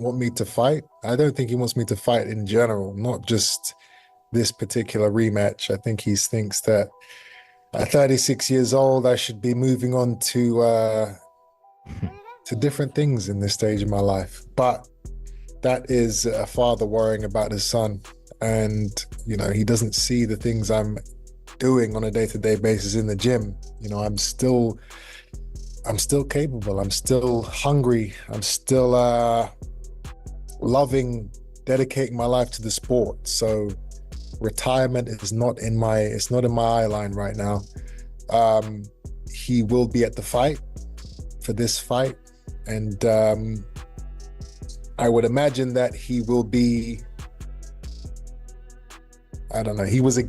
want me to fight. I don't think he wants me to fight in general, not just this particular rematch. I think he thinks that at 36 years old, I should be moving on to different things in this stage of my life. But that is a father worrying about his son. And, you know, he doesn't see the things I'm doing on a day-to-day basis in the gym. You know, I'm still capable. I'm still hungry. I'm still loving dedicating my life to the sport. So retirement is not in my eye line right now. He will be at the fight for this fight. And I would imagine that he will be, I don't know, he was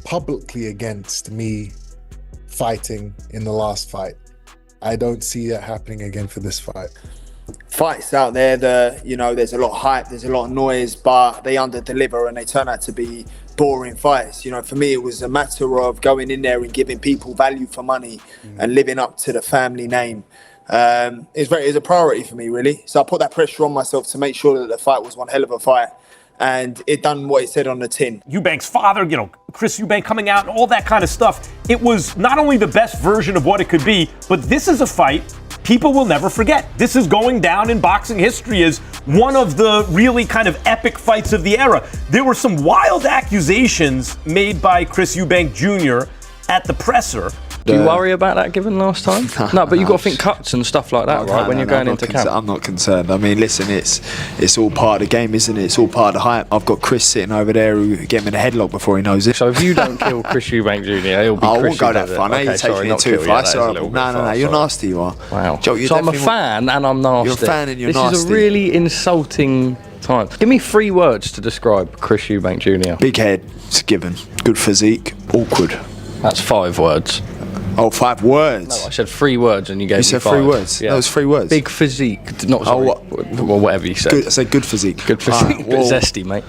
publicly against me fighting in the last fight. I don't see that happening again for this fight. Fights out there, there's a lot of hype, there's a lot of noise, but they under-deliver and they turn out to be boring fights. You know, for me, it was a matter of going in there and giving people value for money and living up to the family name. It's a priority for me, really. So I put that pressure on myself to make sure that the fight was one hell of a fight. And it done what it said on the tin. Eubank's father, Chris Eubank coming out and all that kind of stuff. It was not only the best version of what it could be, but this is a fight people will never forget. This is going down in boxing history as one of the really kind of epic fights of the era. There were some wild accusations made by Chris Eubank Jr. at the presser. Do you worry about that given last time? No, but you've got to think cuts and stuff like that, right, when you're going into camp? I'm not concerned. I mean, listen, it's all part of the game, isn't it? It's all part of the hype. I've got Chris sitting over there who get him in a headlock before he knows it. So if you don't kill Chris Eubank Jr., he'll be I Chris. won't go that far. You're taking it too far. No, you're nasty, you are. Wow. Joe, so I'm a fan and I'm nasty. You're a fan and you're nasty. This is a really insulting time. Give me 3 words to describe Chris Eubank Jr. Big head, it's a given. Good physique, awkward. That's 5 words. Oh, 5 words? No, I said 3 words and you gave me 5. You said 3 words? Yeah. That was 3 words? Big physique. Not sorry. Well, whatever you said. Good, I said good physique. Good physique. Bit zesty, mate.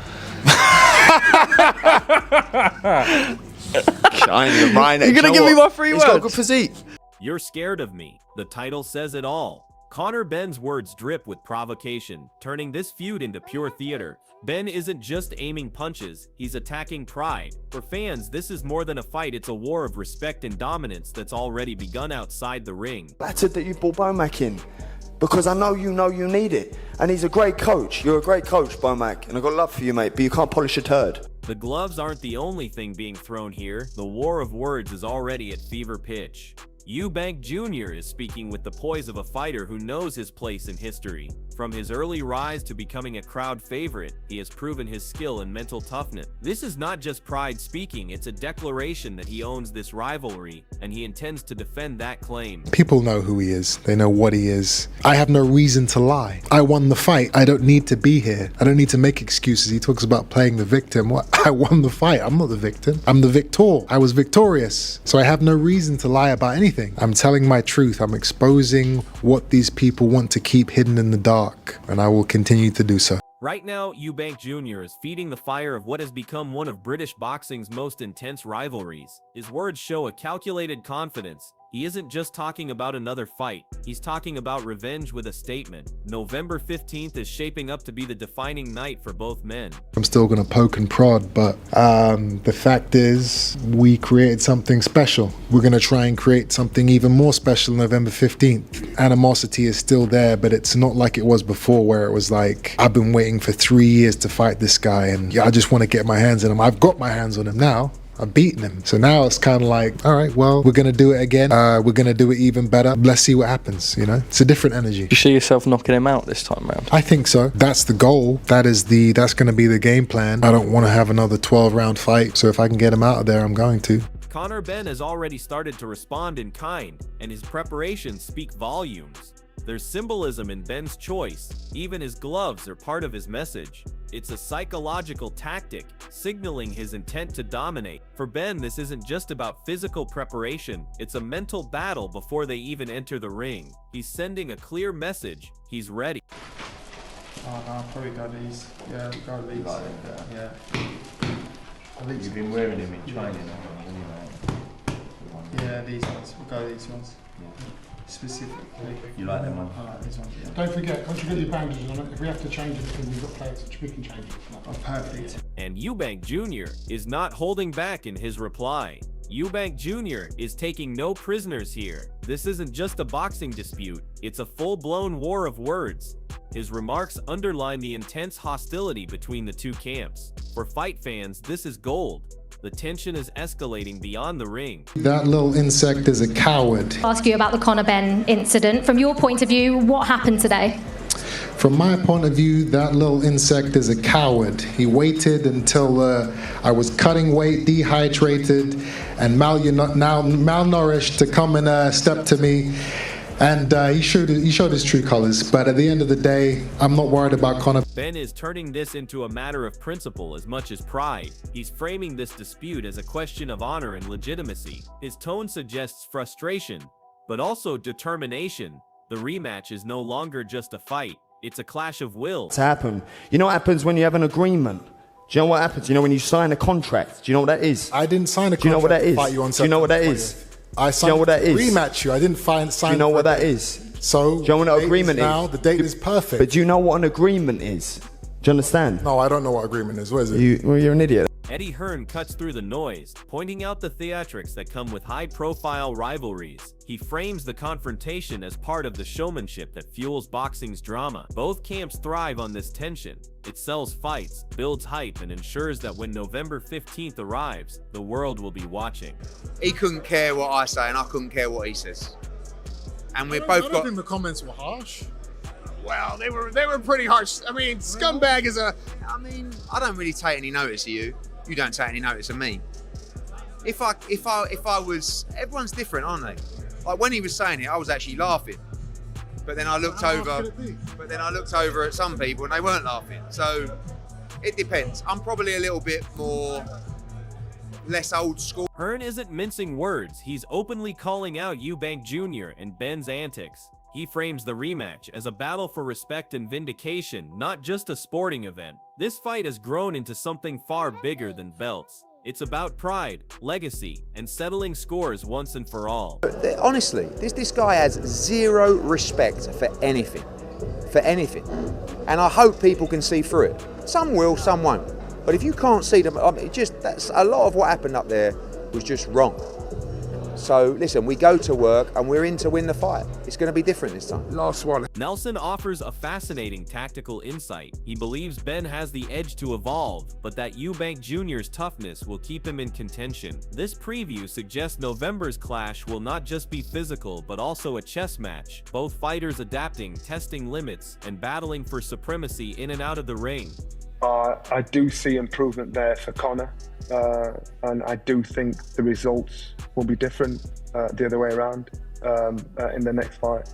You're going to give me my 3 words? He's got a good physique. You're scared of me. The title says it all. Conor Benn's words drip with provocation, turning this feud into pure theater. Ben isn't just aiming punches, he's attacking pride. For fans, this is more than a fight, it's a war of respect and dominance that's already begun outside the ring. Flattered that you brought Bomac in, because I know you need it. And he's a great coach. You're a great coach, Bomac, and I've got love for you, mate, but you can't polish a turd. The gloves aren't the only thing being thrown here. The war of words is already at fever pitch. Eubank Jr. is speaking with the poise of a fighter who knows his place in history. From his early rise to becoming a crowd favorite, he has proven his skill and mental toughness. This is not just pride speaking, it's a declaration that he owns this rivalry, and he intends to defend that claim. People know who he is. They know what he is. I have no reason to lie. I won the fight. I don't need to be here. I don't need to make excuses. He talks about playing the victim. What? I won the fight. I'm not the victim. I'm the victor. I was victorious. So I have no reason to lie about anything. I'm telling my truth. I'm exposing what these people want to keep hidden in the dark, and I will continue to do so. Right now, Eubank Jr. is feeding the fire of what has become one of British boxing's most intense rivalries. His words show a calculated confidence. He isn't just talking about another fight, he's talking about revenge with a statement. November 15th is shaping up to be the defining night for both men. I'm still going to poke and prod, but the fact is we created something special. We're going to try and create something even more special November 15th. Animosity is still there, but it's not like it was before, where it was like, I've been waiting for 3 years to fight this guy and I just want to get my hands on him. I've got my hands on him now. I've beaten him. So now it's kind of like, all right, well, we're going to do it again. We're going to do it even better. Let's see what happens, you know? It's a different energy. You see yourself knocking him out this time round? I think so. That's the goal. That's going to be the game plan. I don't want to have another 12-round fight. So if I can get him out of there, I'm going to. Conor Benn has already started to respond in kind, and his preparations speak volumes. There's symbolism in Ben's choice. Even his gloves are part of his message. It's a psychological tactic, signaling his intent to dominate. For Ben, this isn't just about physical preparation, it's a mental battle before they even enter the ring. He's sending a clear message. He's ready. Oh, no, I'll probably go these. Yeah, go these. Yeah. You've been wearing him in training, haven't you? Yeah, these ones. We'll go these ones. Specifically. You like them ones? I like these ones, yeah. Don't forget, once you get your bandages on it, if we have to change it because we've got players, we can change it. Oh, perfect. And Eubank Jr. is not holding back in his reply. Eubank Jr. is taking no prisoners here. This isn't just a boxing dispute, it's a full-blown war of words. His remarks underline the intense hostility between the two camps. For fight fans, this is gold. The tension is escalating beyond the ring. That little insect is a coward. Ask you about the Conor Benn incident. From your point of view, what happened today? From my point of view, that little insect is a coward. He waited until I was cutting weight, dehydrated, and malnourished to come and step to me. And he showed his true colors. But at the end of the day, I'm not worried about Conor. Ben is turning this into a matter of principle as much as pride. He's framing this dispute as a question of honor and legitimacy. His tone suggests frustration, but also determination. The rematch is no longer just a fight. It's a clash of wills. It's happened. You know what happens when you have an agreement? Do you know what happens? You know when you sign a contract? Do you know what that is? I didn't sign a contract. Do you know what that is? To fight you on Do you know what that September is? 20th. I signed to rematch you. I didn't sign. Do you know what that is? So do you know what an agreement is? Now the date is perfect. But do you know what an agreement is? Do you understand? No, I don't know what agreement is. What is it? Well, you're an idiot. Eddie Hearn cuts through the noise, pointing out the theatrics that come with high-profile rivalries. He frames the confrontation as part of the showmanship that fuels boxing's drama. Both camps thrive on this tension. It sells fights, builds hype, and ensures that when November 15th arrives, the world will be watching. He couldn't care what I say, and I couldn't care what he says. And we've I both don't got. think the comments were harsh. Well, they were pretty harsh. I mean, scumbag is a. I mean, I don't really take any notice of you. You don't take any notice of me. If I was, everyone's different, aren't they? Like when he was saying it, I was actually laughing. But then I looked over at some people and they weren't laughing. So it depends. I'm probably a little bit less old school. Hearn isn't mincing words. He's openly calling out Eubank Jr. and Ben's antics. He frames the rematch as a battle for respect and vindication, not just a sporting event. This fight has grown into something far bigger than belts. It's about pride, legacy, and settling scores once and for all. Honestly, this guy has zero respect for anything. And I hope people can see through it. Some will, some won't. But if you can't see them, I mean, that's a lot of what happened up there was just wrong. So listen, we go to work and we're in to win the fight. It's going to be different this time. Last one. Nelson offers a fascinating tactical insight. He believes Ben has the edge to evolve, but that Eubank Jr.'s toughness will keep him in contention. This preview suggests November's clash will not just be physical, but also a chess match. Both fighters adapting, testing limits, and battling for supremacy in and out of the ring. I do see improvement there for Conor, and I do think the results will be different the other way around in the next fight.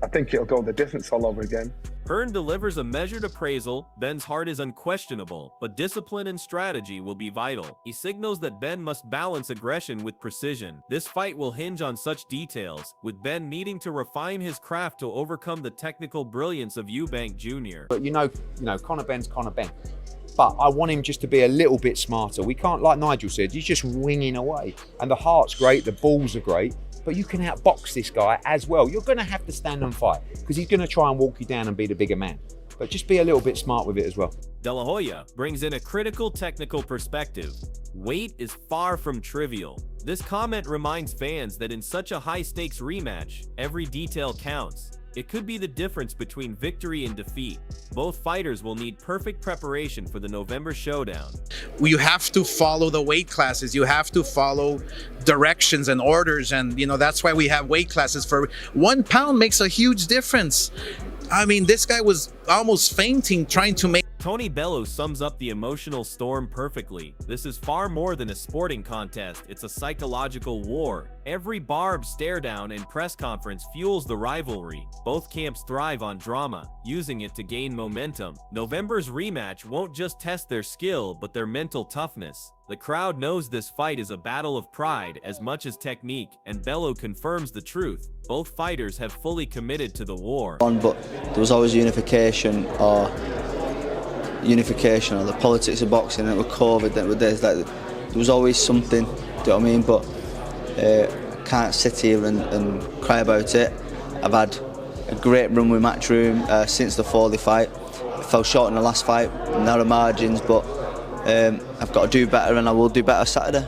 I think it'll go the distance all over again. Hearn delivers a measured appraisal. Ben's heart is unquestionable, but discipline and strategy will be vital. He signals that Ben must balance aggression with precision. This fight will hinge on such details, with Ben needing to refine his craft to overcome the technical brilliance of Eubank Jr. But you know, Conor Benn's Conor Benn. But I want him just to be a little bit smarter. We can't, like Nigel said, he's just winging away. And the heart's great, the balls are great, but you can outbox this guy as well. You're going to have to stand and fight because he's going to try and walk you down and be the bigger man. But just be a little bit smart with it as well. De La Hoya brings in a critical technical perspective. Weight is far from trivial. This comment reminds fans that in such a high-stakes rematch, every detail counts. It could be the difference between victory and defeat. Both fighters will need perfect preparation for the November showdown. You have to follow the weight classes. You have to follow directions and orders. And, that's why we have weight classes. For 1 pound makes a huge difference. I mean, this guy was almost fainting trying to make... Tony Bello sums up the emotional storm perfectly. This is far more than a sporting contest, it's a psychological war. Every barbed stare down and press conference fuels the rivalry. Both camps thrive on drama, using it to gain momentum. November's rematch won't just test their skill, but their mental toughness. The crowd knows this fight is a battle of pride as much as technique, and Bello confirms the truth. Both fighters have fully committed to the war. But there was always unification or the politics of boxing, and with COVID, there was always something, do you know what I mean? But can't sit here and cry about it. I've had a great run with Matchroom since the Foley fight. I fell short in the last fight, narrow margins, but I've got to do better, and I will do better Saturday.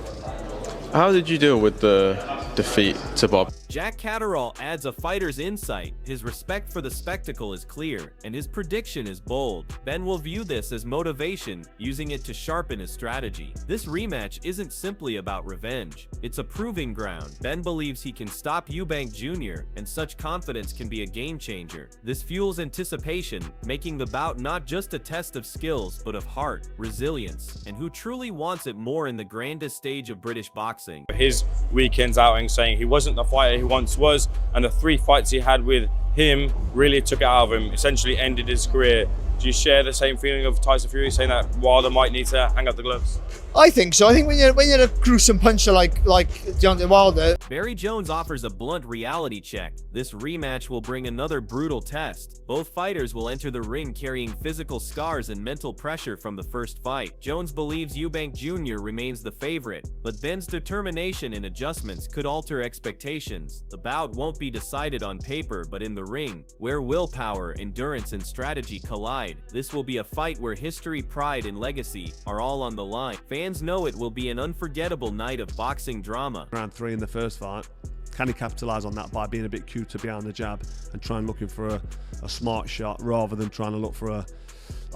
How did you deal with the defeat to Bob? Jack Catterall adds a fighter's insight. His respect for the spectacle is clear, and his prediction is bold. Ben will view this as motivation, using it to sharpen his strategy. This rematch isn't simply about revenge. It's a proving ground. Ben believes he can stop Eubank Jr., and such confidence can be a game changer. This fuels anticipation, making the bout not just a test of skills, but of heart, resilience, and who truly wants it more in the grandest stage of British boxing. His weekend's outing saying he wasn't the fighter he once was, and the 3 fights he had with him really took it out of him, essentially ended his career. Do you share the same feeling of Tyson Fury saying that Wilder might need to hang up the gloves? I think so. I think when you're a gruesome puncher like Deontay Wilder. Barry Jones offers a blunt reality check. This rematch will bring another brutal test. Both fighters will enter the ring carrying physical scars and mental pressure from the first fight. Jones believes Eubank Jr. remains the favorite, but Ben's determination and adjustments could alter expectations. The bout won't be decided on paper, but in the ring, where willpower, endurance, and strategy collide. This will be a fight where history, pride, and legacy are all on the line. Fans know it will be an unforgettable night of boxing drama. Round 3 in the first fight. Can he capitalise on that by being a bit cuter behind the jab and trying looking for a smart shot rather than trying to look for a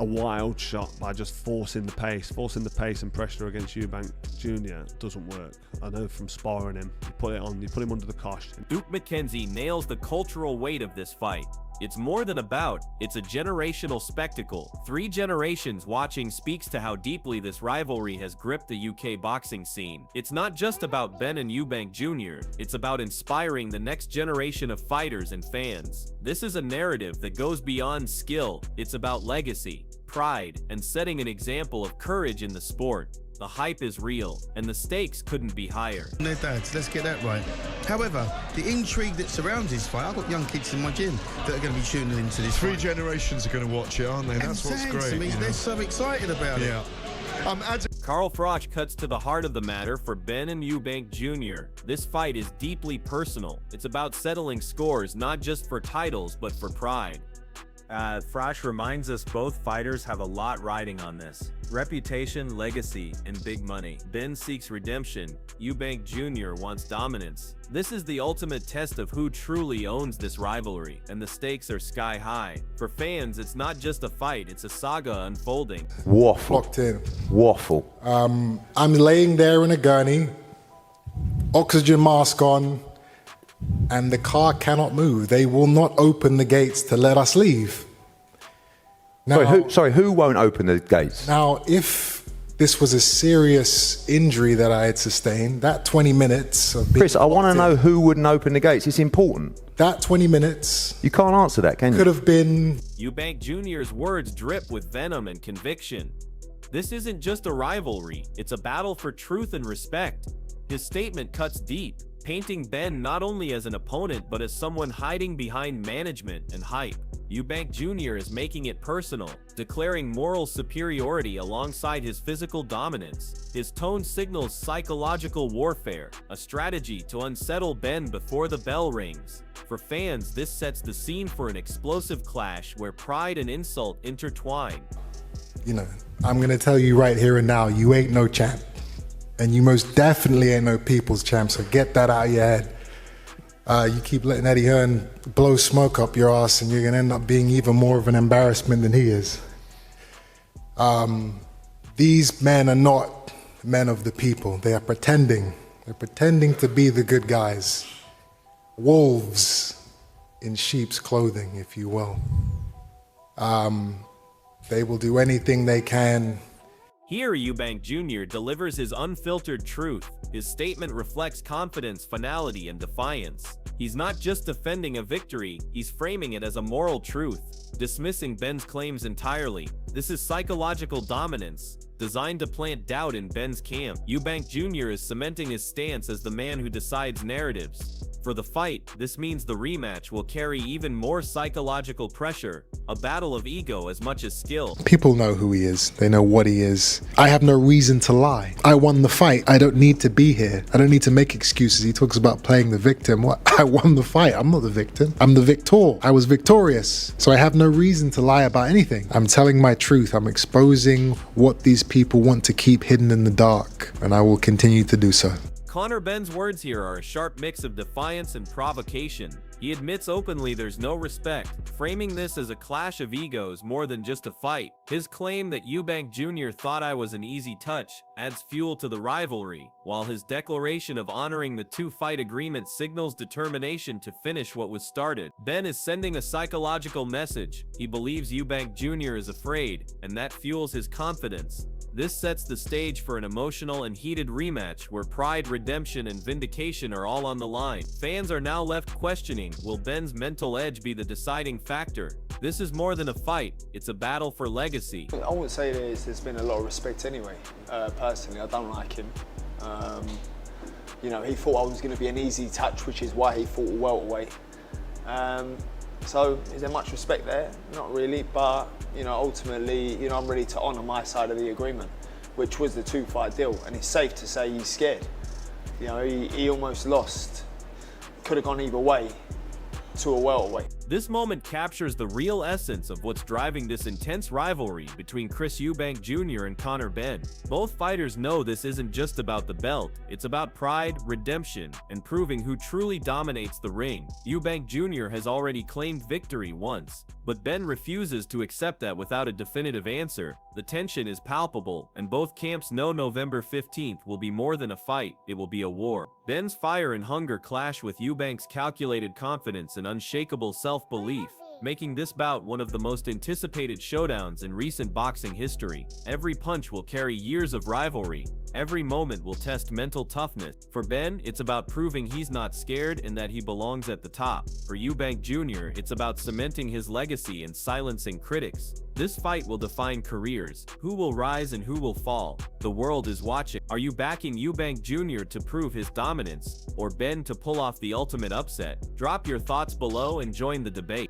wild shot by just forcing the pace and pressure against Eubank Jr. doesn't work. I know from sparring him, you put him under the cosh. Duke McKenzie nails the cultural weight of this fight. It's more than a bout, it's a generational spectacle. 3 generations watching speaks to how deeply this rivalry has gripped the UK boxing scene. It's not just about Ben and Eubank Jr., it's about inspiring the next generation of fighters and fans. This is a narrative that goes beyond skill. It's about legacy, pride, and setting an example of courage in the sport. The hype is real, and the stakes couldn't be higher. They're dads, let's get that right. However, the intrigue that surrounds this fight, I've got young kids in my gym that are going to be tuning into this 3 fight. generations are going to watch it, aren't they? That's what's great. I mean, they're so excited about it. Carl Froch cuts to the heart of the matter for Ben and Eubank Jr. This fight is deeply personal. It's about settling scores, not just for titles, but for pride. Froch reminds us both fighters have a lot riding on this. Reputation, legacy, and big money. Ben seeks redemption. Eubank Jr. wants dominance. This is the ultimate test of who truly owns this rivalry, and the stakes are sky high. For fans, it's not just a fight, it's a saga unfolding. Waffle. Locked in. Waffle. I'm laying there in a gurney, oxygen mask on, and the car cannot move. They will not open the gates to let us leave. Now, who won't open the gates? Now, if this was a serious injury that I had sustained, that 20 minutes of being Chris, I want to know who wouldn't open the gates. It's important. That 20 minutes... You can't answer that, can you? Could have been... Eubank Jr.'s words drip with venom and conviction. This isn't just a rivalry, it's a battle for truth and respect. His statement cuts deep, painting Ben not only as an opponent but as someone hiding behind management and hype. Eubank Jr. is making it personal, declaring moral superiority alongside his physical dominance. His tone signals psychological warfare, a strategy to unsettle Ben before the bell rings. For fans, this sets the scene for an explosive clash where pride and insult intertwine. You know, I'm going to tell you right here and now, you ain't no champ. And you most definitely ain't no people's champ, so get that out of your head. You keep letting Eddie Hearn blow smoke up your ass and you're going to end up being even more of an embarrassment than he is. These men are not men of the people. They are pretending. They're pretending to be the good guys. Wolves in sheep's clothing, if you will. They will do anything they can. Here, Eubank Jr. delivers his unfiltered truth. His statement reflects confidence, finality, and defiance. He's not just defending a victory, he's framing it as a moral truth, dismissing Ben's claims entirely. This is psychological dominance, designed to plant doubt in Ben's camp. Eubank Jr. is cementing his stance as the man who decides narratives. For the fight, this means the rematch will carry even more psychological pressure, a battle of ego as much as skill. People know who he is. They know what he is. I have no reason to lie. I won the fight. I don't need to be here. I don't need to make excuses. He talks about playing the victim. What? I won the fight. I'm not the victim. I'm the victor. I was victorious. So I have no reason to lie about anything. I'm telling my truth. I'm exposing what these people want to keep hidden in the dark, and I will continue to do so. Conor Benn's words here are a sharp mix of defiance and provocation. He admits openly there's no respect, framing this as a clash of egos more than just a fight. His claim that Eubank Jr. thought I was an easy touch adds fuel to the rivalry, while his declaration of honoring the two-fight agreement signals determination to finish what was started. Benn is sending a psychological message. He believes Eubank Jr. is afraid, and that fuels his confidence. This sets the stage for an emotional and heated rematch where pride, redemption, and vindication are all on the line. Fans are now left questioning, will Benn's mental edge be the deciding factor? This is more than a fight, it's a battle for legacy. I wouldn't say there's been a lot of respect anyway. Personally, I don't like him. You know, he thought I was going to be an easy touch, which is why he fought a welterweight. So is there much respect there? Not really, but you know, ultimately, you know, I'm ready to honour my side of the agreement, which was the two-fight deal, and it's safe to say he's scared. You know, he almost lost. Could have gone either way to a welterweight. This moment captures the real essence of what's driving this intense rivalry between Chris Eubank Jr. and Conor Benn. Both fighters know this isn't just about the belt, it's about pride, redemption, and proving who truly dominates the ring. Eubank Jr. has already claimed victory once, but Benn refuses to accept that without a definitive answer. The tension is palpable, and both camps know November 15th will be more than a fight, it will be a war. Benn's fire and hunger clash with Eubank's calculated confidence and unshakable self-belief, making this bout one of the most anticipated showdowns in recent boxing history. Every punch will carry years of rivalry. Every moment will test mental toughness. For Benn, it's about proving he's not scared and that he belongs at the top. For Eubank Jr., it's about cementing his legacy and silencing critics. This fight will define careers. Who will rise and who will fall? The world is watching. Are you backing Eubank Jr. to prove his dominance, or Benn to pull off the ultimate upset? Drop your thoughts below and join the debate.